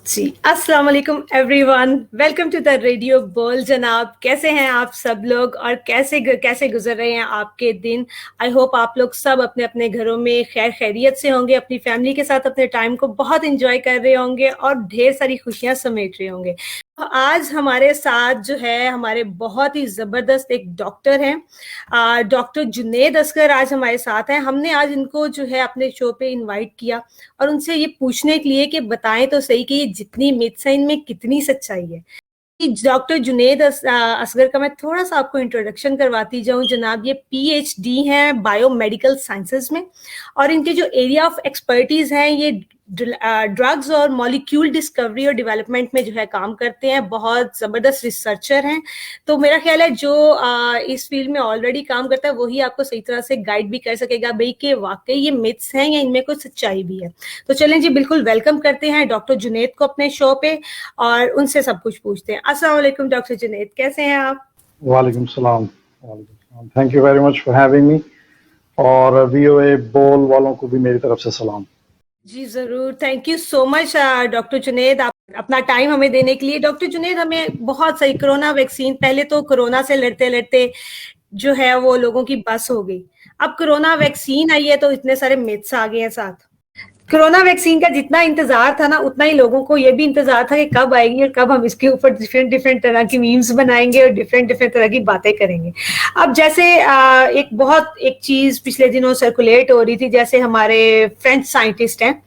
जी, अस्सलाम वालेकुम everyone, welcome to the radio Bol Janab. कैसे हैं आप सब लोग और कैसे गुजर रहे हैं आपके दिन। आई होप आप लोग सब अपने अपने घरों में खैर खैरियत से होंगे, अपनी फैमिली के साथ अपने टाइम को बहुत इंजॉय कर रहे होंगे और ढेर सारी खुशियां समेट रहे होंगे। आज हमारे साथ जो है हमारे बहुत ही ज़बरदस्त एक डॉक्टर हैं, डॉक्टर जुनैद असगर आज हमारे साथ हैं। हमने आज इनको जो है अपने शो पे इनवाइट किया और उनसे ये पूछने के लिए कि बताएं तो सही कि ये जितनी मिथ्स हैं इनमें कितनी सच्चाई है। डॉक्टर जुनैद असगर का मैं थोड़ा सा आपको इंट्रोडक्शन करवाती जाऊं। जनाब ये पीएचडी हैं बायोमेडिकल साइंसेज में और इनके जो एरिया ऑफ एक्सपर्टीज हैं ये ड्रग्स और मॉलिक्यूल डिस्कवरी और डेवलपमेंट में जो है काम करते हैं। बहुत ज़बरदस्त रिसर्चर हैं। तो मेरा ख्याल है जो इस फील्ड में ऑलरेडी काम करता है वही आपको सही तरह से गाइड भी कर सकेगा भाई कि वाकई ये मिथ्स हैं या इनमें कुछ सच्चाई भी है। तो चलें जी, बिल्कुल वेलकम करते हैं डॉक्टर जुनैद को अपने शो पे और उनसे सब कुछ पूछते हैं। अस्सलाम वालेकुम डॉक्टर जुनैद, कैसे हैं आप? वालेकुम सलाम। Thank you very much for having me और वीओए बोल वालों को भी मेरी तरफ से सलाम। जी जरूर, thank you so much doctor Junaid, आप अपना टाइम हमें देने के लिए। डॉक्टर जुनैद, हमें बहुत सही कोरोना वैक्सीन, पहले तो कोरोना से लड़ते लड़ते जो है वो लोगों की बस हो गई। अब कोरोना वैक्सीन आई है तो इतने सारे मिथ्स आ गए हैं साथ। कोरोना वैक्सीन का जितना इंतजार था ना उतना ही लोगों को ये भी इंतजार था कि कब आएगी और कब हम इसके ऊपर डिफरेंट डिफरेंट तरह की मीम्स बनाएंगे और डिफरेंट डिफरेंट तरह की बातें करेंगे। अब जैसे एक चीज पिछले दिनों सर्कुलेट हो रही थी, जैसे हमारे फ्रेंच साइंटिस्ट हैं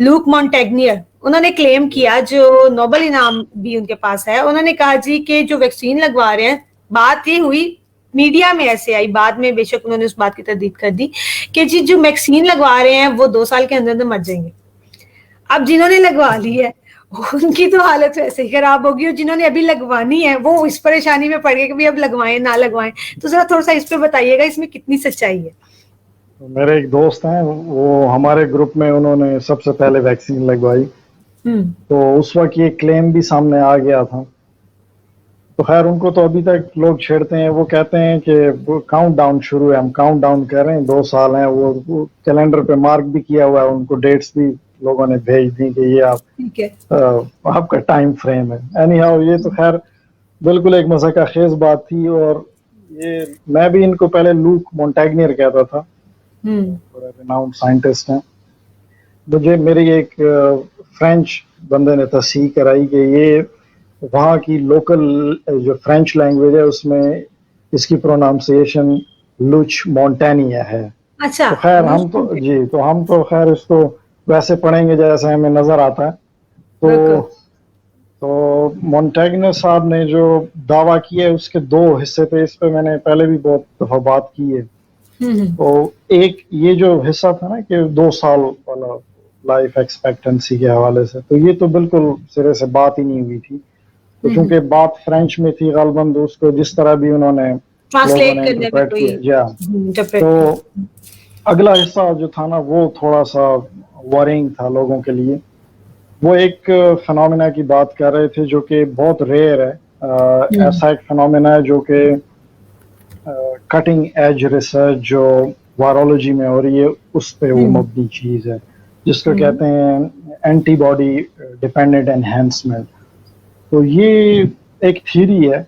लूक मॉन्टेग्नियर, उन्होंने क्लेम किया, जो नोबेल इनाम भी उनके पास है, उन्होंने कहा जी कि जो वैक्सीन लगवा रहे हैं, बात ये हुई मीडिया में ऐसे आई, बाद में बेशक उन्होंने उस बात की तरदीद कर दी कि जी जो वैक्सीन लगवा रहे हैं वो 2 साल के अंदर अंदर मर जाएंगे। अब जिन्होंने लगवा ली है उनकी तो हालत वैसे ही खराब होगी और जिन्होंने अभी लगवानी है वो इस परेशानी में पड़ गए कि भाई अब लगवाएं ना लगवाएं। तो जरा थोड़ा सा इस पे बताइएगा, इसमें कितनी सच्चाई है। मेरे एक दोस्त हैं, वो हमारे ग्रुप में उन्होंने सबसे पहले वैक्सीन लगवाई, तो उस वक्त ये क्लेम भी सामने आ गया था। तो खैर उनको तो अभी तक लोग छेड़ते हैं, वो कहते हैं कि काउंट डाउन शुरू है, हम काउंट डाउन कर रहे हैं, 2 साल हैं। वो कैलेंडर पे मार्क भी किया हुआ है, उनको डेट्स भी लोगों ने भेज दी कि ये ठीक है, आपका टाइम फ्रेम है। एनी हाउ, ये तो खैर बिल्कुल एक मज़ाक़ खेज बात थी और ये मैं भी इनको पहले लूक मॉन्टेग्नियर कहता था, रिनाउंड साइंटिस्ट हैं। मुझे मेरी एक फ्रेंच बंदे ने तस्दीक कराई कि ये वहाँ की लोकल जो फ्रेंच लैंग्वेज है उसमें इसकी प्रोनाउंसिएशन लुच मॉन्टेनिया है। अच्छा, तो खैर हम तो खैर इसको वैसे पढ़ेंगे जैसे हमें नजर आता है। तो मॉन्टेग्नियर साहब ने जो दावा किया है उसके 2 हिस्से पे, इस पे मैंने पहले भी बहुत दफा बात की है। तो एक ये जो हिस्सा था ना कि 2 साल वाला लाइफ एक्सपेक्टेंसी के हवाले से, तो ये तो बिल्कुल सिरे से बात ही नहीं हुई थी। तो चूंकि बात फ्रेंच में थी गालबन, तो उसको जिस तरह भी उन्होंने ट्रांसलेट करने में कोई तो अगला हिस्सा जो था ना वो थोड़ा सा वरिंग था लोगों के लिए। वो एक फिनोमेना की बात कर रहे थे जो कि बहुत रेयर है। ऐसा एक फिनोमेना है जो कि कटिंग एज रिसर्च जो वायरोलॉजी में हो रही है उस पे वो मबनी चीज है, जिसको कहते हैं एंटीबॉडी डिपेंडेंट एनहेंसमेंट। तो ये एक थ्योरी है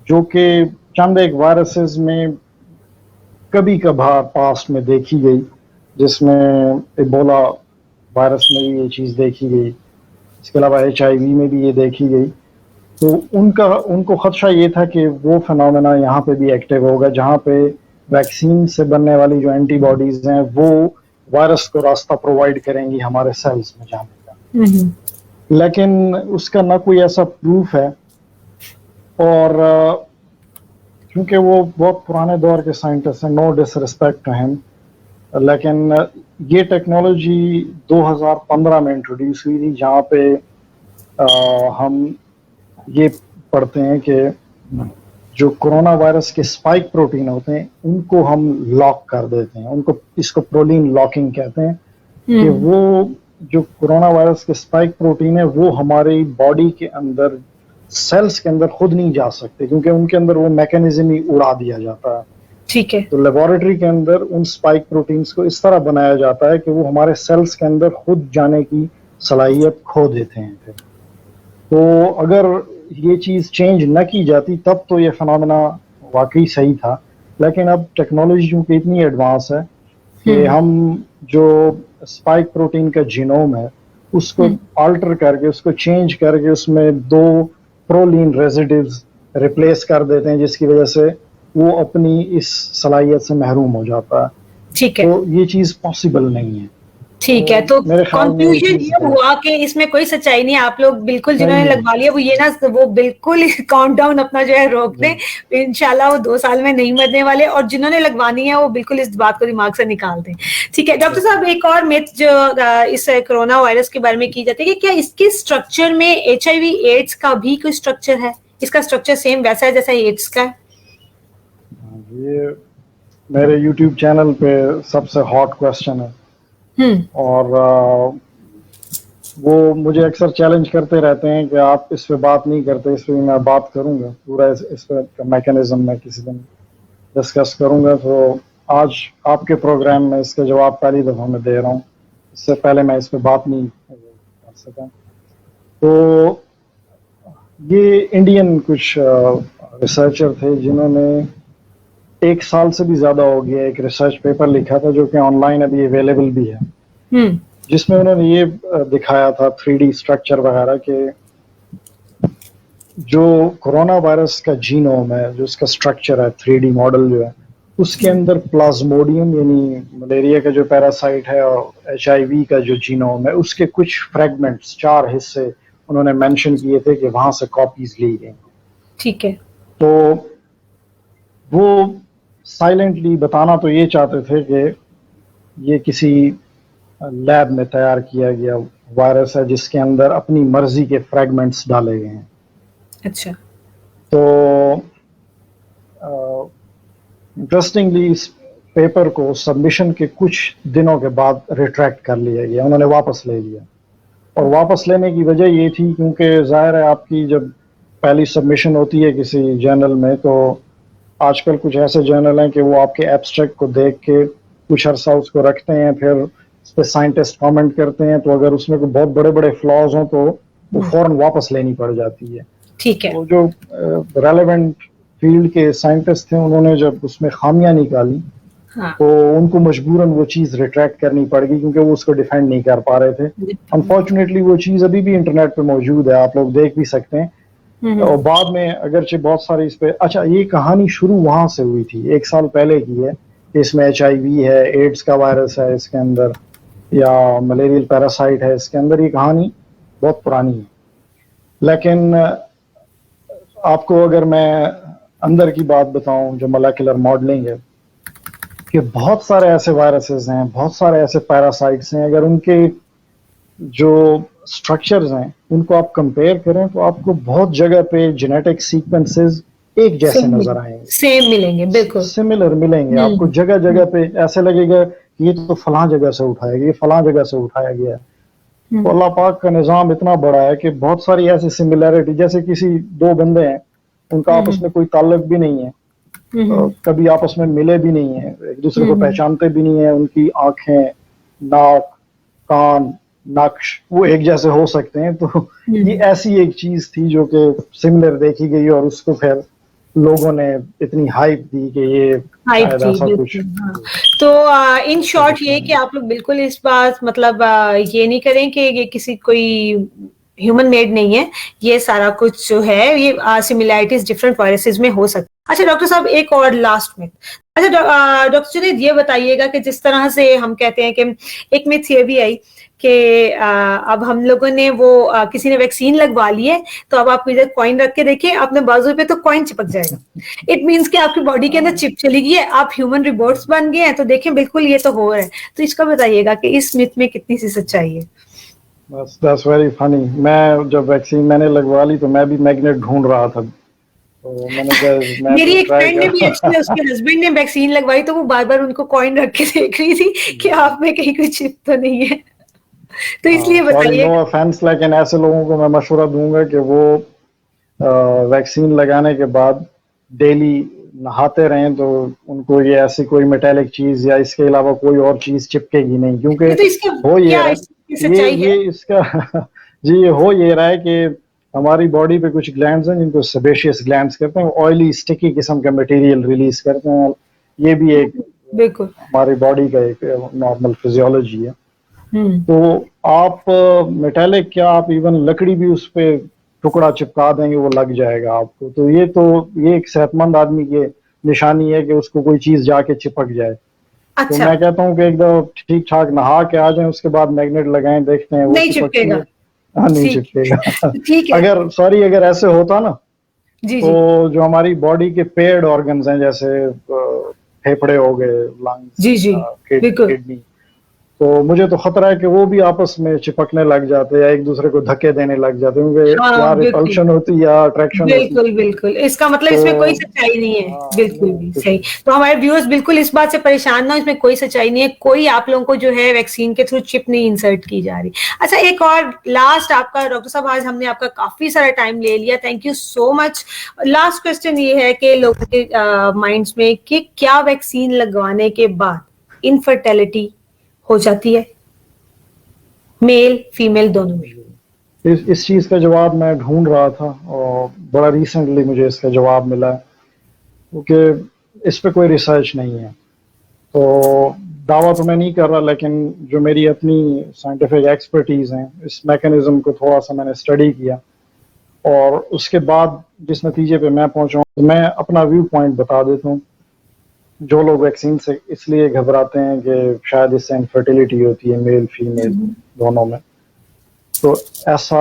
जो कि चंद एक वायरसेस में कभी कभार पास्ट में देखी गई, जिसमें इबोला वायरस में भी ये चीज़ देखी गई, इसके अलावा HIV में भी ये देखी गई। तो उनको खदशा ये था कि वो फिनोमेना यहाँ पे भी एक्टिव होगा, जहाँ पे वैक्सीन से बनने वाली जो एंटीबॉडीज हैं वो वायरस को रास्ता प्रोवाइड करेंगी हमारे सेल्स में जाने का। लेकिन उसका ना कोई ऐसा प्रूफ है और क्योंकि वो बहुत पुराने दौर के साइंटिस्ट हैं, नो डिसरिस्पेक्ट टू हिम, लेकिन ये टेक्नोलॉजी 2015 में इंट्रोड्यूस हुई थी, जहाँ पे हम ये पढ़ते हैं कि जो कोरोना वायरस के स्पाइक प्रोटीन होते हैं उनको हम लॉक कर देते हैं, इसको प्रोलीन लॉकिंग कहते हैं। कि वो जो कोरोना वायरस के स्पाइक प्रोटीन है वो हमारी बॉडी के अंदर सेल्स के अंदर खुद नहीं जा सकते, क्योंकि उनके अंदर वो मैकेनिज्म ही उड़ा दिया जाता है। ठीक है। तो लेबोरेटरी के अंदर उन स्पाइक प्रोटीन्स को इस तरह बनाया जाता है कि वो हमारे सेल्स के अंदर खुद जाने की सलाहियत खो देते हैं। तो अगर ये चीज़ चेंज न की जाती तब तो ये फिनोमेना वाकई सही था, लेकिन अब टेक्नोलॉजी चूँकि इतनी एडवांस है कि हम जो स्पाइक प्रोटीन का जीनोम है उसको अल्टर करके, उसको चेंज करके उसमें 2 प्रोलीन रेसिड्यूज रिप्लेस कर देते हैं, जिसकी वजह से वो अपनी इस सलाहियत से महरूम हो जाता है। ठीक है, तो ये चीज़ पॉसिबल नहीं है। ठीक है। तो मेरे ख्याल में ये कंक्लूजन चीज़ ये है। हुआ कि इसमें कोई सच्चाई नहीं है। आप लोग बिल्कुल जिन्होंने नहीं है। लगवा लिया वो ये ना वो बिल्कुल काउंटडाउन अपना जो है रोक दें, इंशाल्लाह वो 2 साल में नहीं मरने वाले, और जिन्होंने लगवानी है वो बिल्कुल इस बात को दिमाग से निकाल दें। ठीक है डॉक्टर साहब, एक और मिथ जो इस कोरोना वायरस के बारे में की जाती है कि क्या इसके स्ट्रक्चर में HIV एड्स का भी कोई स्ट्रक्चर है? इसका स्ट्रक्चर सेम वैसा है जैसा एड्स का है? ये मेरे YouTube चैनल पे सबसे हॉट क्वेश्चन है, और वो मुझे अक्सर चैलेंज करते रहते हैं कि आप इस पे बात नहीं करते। इस पे मैं बात करूंगा, पूरा इस पे मैकेनिज्म मैं किसी दिन डिस्कस करूंगा। तो आज आपके प्रोग्राम में इसका जवाब पहली दफ़ा मैं दे रहा हूँ, इससे पहले मैं इस पे बात नहीं कर सका। तो ये इंडियन कुछ रिसर्चर थे जिन्होंने 1 साल से भी ज़्यादा हो गया एक रिसर्च पेपर लिखा था, जो कि ऑनलाइन अभी अवेलेबल भी है, जिसमें उन्होंने ये दिखाया था 3D स्ट्रक्चर वगैरह के जो कोरोना वायरस का जीनोम है, जो उसका स्ट्रक्चर है 3D मॉडल जो है, उसके अंदर प्लाज्मोडियम यानी मलेरिया का जो पैरासाइट है और HIV का जो जीनोम है, उसके कुछ फ्रेगमेंट्स 4 हिस्से उन्होंने मेंशन किए थे कि वहां से कॉपीज ली गई। ठीक है। तो वो साइलेंटली बताना तो ये चाहते थे कि ये किसी लैब में तैयार किया गया वायरस है जिसके अंदर अपनी मर्जी के फ्रेगमेंट्स डाले गए हैं। अच्छा। तो इंटरेस्टिंगली इस पेपर को सबमिशन के कुछ दिनों के बाद रिट्रैक्ट कर लिया गया, उन्होंने वापस ले लिया। और वापस लेने की वजह ये थी क्योंकि जाहिर है आपकी जब पहली सबमिशन होती है किसी जर्नल में, तो आजकल कुछ ऐसे जर्नल हैं कि वो आपके एब्स्ट्रैक्ट को देख के कुछ अरसा उसको रखते हैं, फिर उस पर साइंटिस्ट कमेंट करते हैं, तो अगर उसमें कोई बहुत बड़े बड़े फ्लॉज हों तो वो फौरन वापस लेनी पड़ जाती है। ठीक है। तो जो रेलेवेंट फील्ड के साइंटिस्ट थे उन्होंने जब उसमें खामियां निकाली, हाँ। तो उनको मजबूरन वो चीज़ रिट्रैक्ट करनी पड़ गई क्योंकि वो उसको डिफेंड नहीं कर पा रहे थे। अनफॉर्चुनेटली वो चीज़ अभी भी इंटरनेट पे मौजूद है, आप लोग देख भी सकते हैं। और बाद में अगरचे बहुत सारी इस पे, अच्छा ये कहानी शुरू वहां से हुई थी, 1 साल पहले की है। इसमें HIV है, एड्स का वायरस है इसके अंदर, या मलेरियल पैरासाइट है इसके अंदर, ये कहानी बहुत पुरानी है। लेकिन आपको अगर मैं अंदर की बात बताऊं, जो मोलेकुलर मॉडलिंग है, कि बहुत सारे ऐसे वायरसेस हैं, बहुत सारे ऐसे पैरासाइट्स हैं, अगर उनके जो स्ट्रक्चर्स हैं उनको आप कंपेयर करें तो आपको बहुत जगह पे जेनेटिक सीक्वेंसेस एक जैसे नजर आएंगे, सेम मिलेंगे, बिल्कुल सिमिलर मिलेंगे आपको। जगह जगह पे ऐसे लगेगा कि ये तो फलां जगह से उठाया गया, ये फलां जगह से उठाया गया है। तो अल्लाह पाक का निज़ाम इतना बड़ा है कि बहुत सारी ऐसी सिमिलैरिटी, जैसे किसी 2 बंदे हैं, उनका आपस में कोई ताल्लुक भी नहीं है, कभी आपस में मिले भी नहीं है, एक दूसरे को पहचानते भी नहीं है, उनकी आंखें, नाक, कान, नक्श वो एक जैसे हो सकते हैं। तो ये ऐसी एक चीज थी जो कि सिमिलर देखी गई और उसको फिर लोगों ने इतनी हाइप दी कि ये शायद ऐसा कुछ। हाँ। तो इन शॉर्ट ये कि आप लोग बिल्कुल इस बात मतलब ये नहीं करें कि ये किसी कोई ह्यूमन मेड नहीं है, ये सारा कुछ जो है ये सिमिलैरिटीज डिफरेंट वायरसेस में हो सकती है। अच्छा डॉक्टर साहब, एक और लास्ट मिथ। अच्छा डॉक्टर जुनैद, ये बताइएगा कि जिस तरह से हम कहते हैं कि एक मिथ ये भी आई कि अब हम लोगों ने वो किसी ने वैक्सीन लगवा ली है, तो अब आप इधर कॉइन रख के देखिए अपने बाजू पे तो कॉइन चिपक जाएगा। इट मीन्स कि आपकी बॉडी के अंदर चिप चली गई है, आप ह्यूमन रिबोट्स बन गए हैं। तो देखें बिल्कुल ये तो हो रहा है। तो इसका बताइएगा कि इस मिथ में कितनी सी सच्चाई है? That's very funny। मैं जब वैक्सीन मैंने लगवा ली तो मैं भी मैग्नेट ढूंढ रहा था, तो मैंने कहा मेरी एक फ्रेंड ने भी एक्चुअली उसके हस्बैंड ने वैक्सीन लगवाई, तो वो बार बार उनको कॉइन रख के देख रही थी कि आप में कहीं कोई चिप तो नहीं है। तो इसलिए बताइए। नो ऑफेंस, लेकिन ऐसे लोगों को मैं मशवरा दूंगा कि वो वैक्सीन लगाने के बाद डेली नहाते रहें, तो उनको ये ऐसी कोई मेटालिक चीज या इसके अलावा कोई और चीज चिपकेगी नहीं, क्योंकि तो हो ये रहा है, ये इसका जी हो ये रहा है कि हमारी बॉडी पे कुछ ग्लैंड्स हैं जिनको सेबेशियस ग्लैंड्स कहते हैं, ऑयली स्टिकी किस्म का मटेरियल रिलीज करते हैं। ये भी एक बिल्कुल हमारी बॉडी का एक नॉर्मल फिजियोलॉजी है। तो आप मेटालिक क्या, आप इवन लकड़ी भी उस पे टुकड़ा चिपका देंगे वो लग जाएगा आपको। तो ये एक सेहतमंद आदमी की निशानी है कि उसको कोई चीज जाके चिपक जाए। अच्छा। तो मैं कहता हूँ कि एकदम ठीक ठाक नहा के आ जाएं, उसके बाद मैग्नेट लगाएं, देखते हैं वो नहीं चिपकती है। चिपकेगा। हाँ, नहीं चिपकेगा। ठीक है। अगर ऐसे होता ना, जी तो जी जो हमारी बॉडी के पेयर्ड ऑर्गन्स हैं, जैसे फेफड़े हो गए, लंग्स, जी जी बिल्कुल। किडनी, तो मुझे तो खतरा है कि वो भी आपस में चिपकने लग जाते या एक दूसरे को धक्के देने लग जाते, क्योंकि हाँ यहाँ बिल्कुल रिपल्शन होती है या अट्रैक्शन होती है। बिल्कुल बिल्कुल, इसका मतलब इसमें कोई तो सच्चाई नहीं है। हाँ, बिल्कुल नहीं भी कुछ सही। नहीं। तो हमारे व्यूअर्स बिल्कुल इस बात से परेशान ना हो, इसमें कोई सच्चाई नहीं है, कोई आप लोगों को जो है वैक्सीन के थ्रू चिप नहीं इंसर्ट की जा रही। अच्छा, एक और लास्ट आपका, डॉक्टर साहब आज हमने आपका काफी सारा टाइम ले लिया, thank you so much. Last question ये है कि लोगों के माइंड्स में कि क्या वैक्सीन लगवाने के बाद इनफर्टिलिटी हो जाती है, मेल फीमेल दोनों में? इस चीज का जवाब मैं ढूंढ रहा था और बड़ा रिसेंटली मुझे इसका जवाब मिला, क्योंकि इस पे कोई रिसर्च नहीं है। तो दावा तो मैं नहीं कर रहा, लेकिन जो मेरी अपनी साइंटिफिक एक्सपर्टीज है, इस मैकेनिज्म को थोड़ा सा मैंने स्टडी किया और उसके बाद जिस नतीजे पे मैं पहुंचा हूं, तो मैं अपना व्यू पॉइंट बता देता हूँ। जो लोग वैक्सीन से इसलिए घबराते हैं कि शायद इससे इनफर्टिलिटी होती है मेल फीमेल दोनों में, तो ऐसा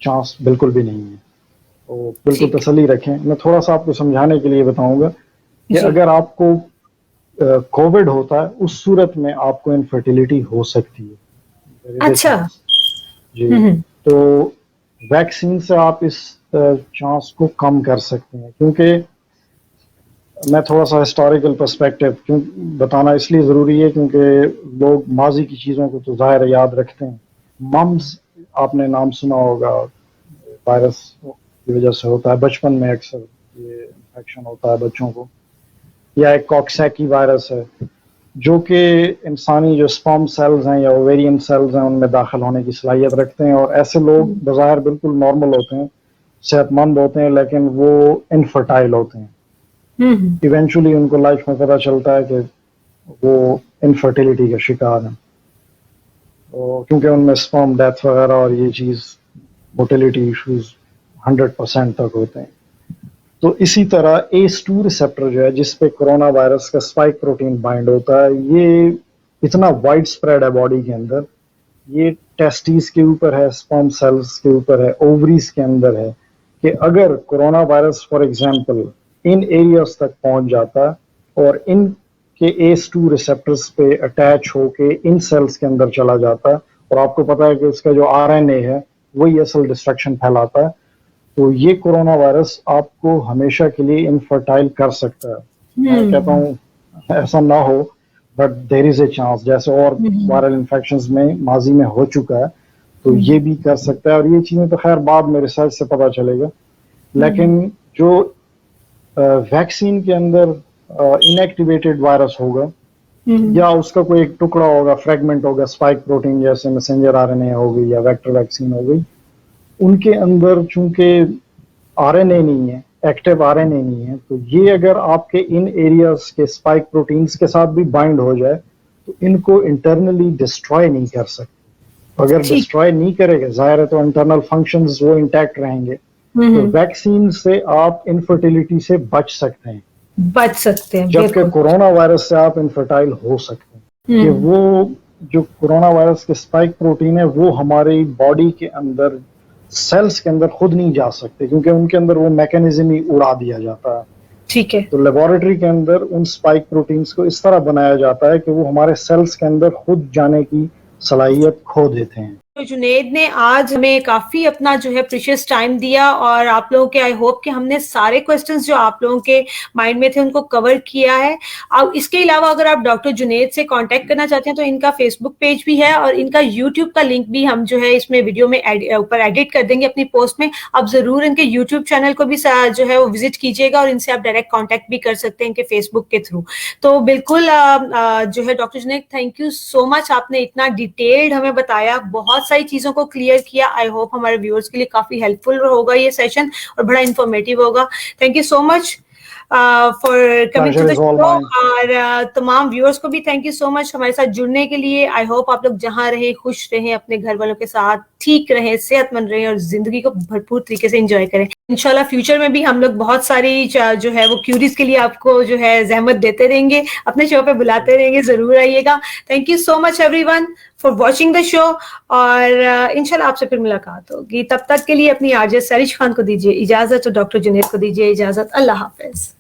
चांस बिल्कुल भी नहीं है। तो बिल्कुल ठीक तसल्ली रखें। मैं थोड़ा सा आपको समझाने के लिए बताऊंगा कि जी। अगर आपको कोविड होता है, उस सूरत में आपको इनफर्टिलिटी हो सकती है। There is a अच्छा। chance। जी। तो वैक्सीन से आप इस चांस को कम कर सकते हैं, क्योंकि मैं थोड़ा सा हिस्टोरिकल पर्सपेक्टिव क्यों बताना इसलिए ज़रूरी है, क्योंकि लोग माजी की चीज़ों को तो ज़ाहिर याद रखते हैं। मम्स आपने नाम सुना होगा, वायरस की वजह से होता है, बचपन में अक्सर ये इन्फेक्शन होता है बच्चों को। या एक कॉक्सैकी वायरस है, जो कि इंसानी जो स्पर्म सेल्स हैं या ओवेरियन सेल्स हैं उनमें दाखिल होने की सलाहियत रखते हैं। और ऐसे लोग बज़ाहिर बिल्कुल नॉर्मल होते हैं, सेहतमंद होते हैं, लेकिन वो इनफर्टाइल होते हैं। इवेंचुअली उनको लाइफ में पता चलता है कि वो इनफर्टिलिटी का शिकार हैं, क्योंकि उनमें स्पर्म डेथ वगैरह और ये चीज़ मोटिलिटी इश्यूज 100% तक होते हैं। तो इसी तरह ACE2 रिसेप्टर जो है, जिसपे कोरोना वायरस का स्पाइक प्रोटीन बाइंड होता है, ये इतना वाइड स्प्रेड है बॉडी के अंदर। ये टेस्टिस के ऊपर है, स्पर्म सेल्स के ऊपर है, ओवरीज के अंदर है, कि अगर corona virus for example in areas तक पहुंच जाता और इनके ACE2 रिसेप्टर्स पे अटैच होके इन सेल्स के अंदर चला जाता, और आपको पता है कि उसका जो RNA है वही असल डिस्ट्रक्शन फैलाता है, तो ये कोरोना वायरस आपको हमेशा के लिए इनफर्टाइल कर सकता है। मैं कहता हूँ ऐसा ना हो, but there is a chance. जैसे और वायरल इन्फेक्शंस में माजी में हो चुका है, तो ये भी कर सकता है। और ये चीजें तो खैर बाद में रिसर्च से पता चलेगा, लेकिन जो वैक्सीन के अंदर इनएक्टिवेटेड वायरस होगा या उसका कोई एक टुकड़ा होगा, फ्रेगमेंट होगा, स्पाइक प्रोटीन जैसे मैसेंजर RNA हो गई या वेक्टर वैक्सीन हो गई, उनके अंदर चूंकि RNA नहीं है, एक्टिव RNA नहीं है, तो ये अगर आपके इन एरियाज के स्पाइक प्रोटीन्स के साथ भी बाइंड हो जाए तो इनको इंटरनली डिस्ट्रॉय नहीं कर सकते। अगर डिस्ट्रॉय नहीं करेगा, जाहिर है तो इंटरनल फंक्शंस वो इंटैक्ट रहेंगे। तो वैक्सीन से आप इनफर्टिलिटी से बच सकते हैं, जबकि कोरोना वायरस से आप इनफर्टाइल हो सकते हैं। कि वो जो कोरोना वायरस के स्पाइक प्रोटीन है, वो हमारी बॉडी के अंदर सेल्स के अंदर खुद नहीं जा सकते, क्योंकि उनके अंदर वो मैकेनिज्म ही उड़ा दिया जाता है। ठीक है। तो लेबोरेटरी के अंदर उन स्पाइक प्रोटीन्स को इस तरह बनाया जाता है कि वो हमारे सेल्स के अंदर खुद जाने की सलाहियत खो देते हैं। तो जुनेद ने आज हमें काफी अपना जो है प्रीशियस टाइम दिया, और आप लोगों के आई होप कि हमने सारे क्वेश्चंस जो आप लोगों के माइंड में थे उनको कवर किया है। अब इसके अलावा अगर आप डॉक्टर जुनेद से कांटेक्ट करना चाहते हैं तो इनका फेसबुक पेज भी है और इनका यूट्यूब का लिंक भी हम जो है इसमें वीडियो में ऊपर एडिट कर देंगे अपनी पोस्ट में। आप जरूर इनके यूट्यूब चैनल को भी जो है वो विजिट कीजिएगा और इनसे आप डायरेक्ट कॉन्टेक्ट भी कर सकते हैं इनके फेसबुक के थ्रू। तो बिल्कुल जो है doctor Junaid, thank you so much, आपने इतना डिटेल्ड हमें बताया, बहुत बहुत सारी चीजों को क्लियर किया। आई होप हमारे व्यूअर्स के लिए काफी हेल्पफुल होगा ये सेशन और बड़ा इंफॉर्मेटिव होगा। Thank you so much for coming to the show. और तमाम व्यूअर्स को भी थैंक यू सो मच हमारे साथ जुड़ने के लिए। आई होप आप लोग जहां रहे खुश रहें, अपने घर वालों के साथ ठीक रहें, सेहतमंद रहें और जिंदगी को भरपूर तरीके से एंजॉय करें। इंशाल्लाह फ्यूचर में भी हम लोग बहुत सारी जो है वो क्यूरीज के लिए आपको जो है जहमत देते रहेंगे, अपने शो पे बुलाते रहेंगे, जरूर आइएगा। Thank you so much everyone for watching the show और इंशाल्लाह आपसे फिर मुलाकात होगी। तब तक के लिए अपनी आरजे सरिश खान को दीजिए इजाजत और डॉक्टर जुनैद को दीजिए इजाजत। अल्लाह हाफिज।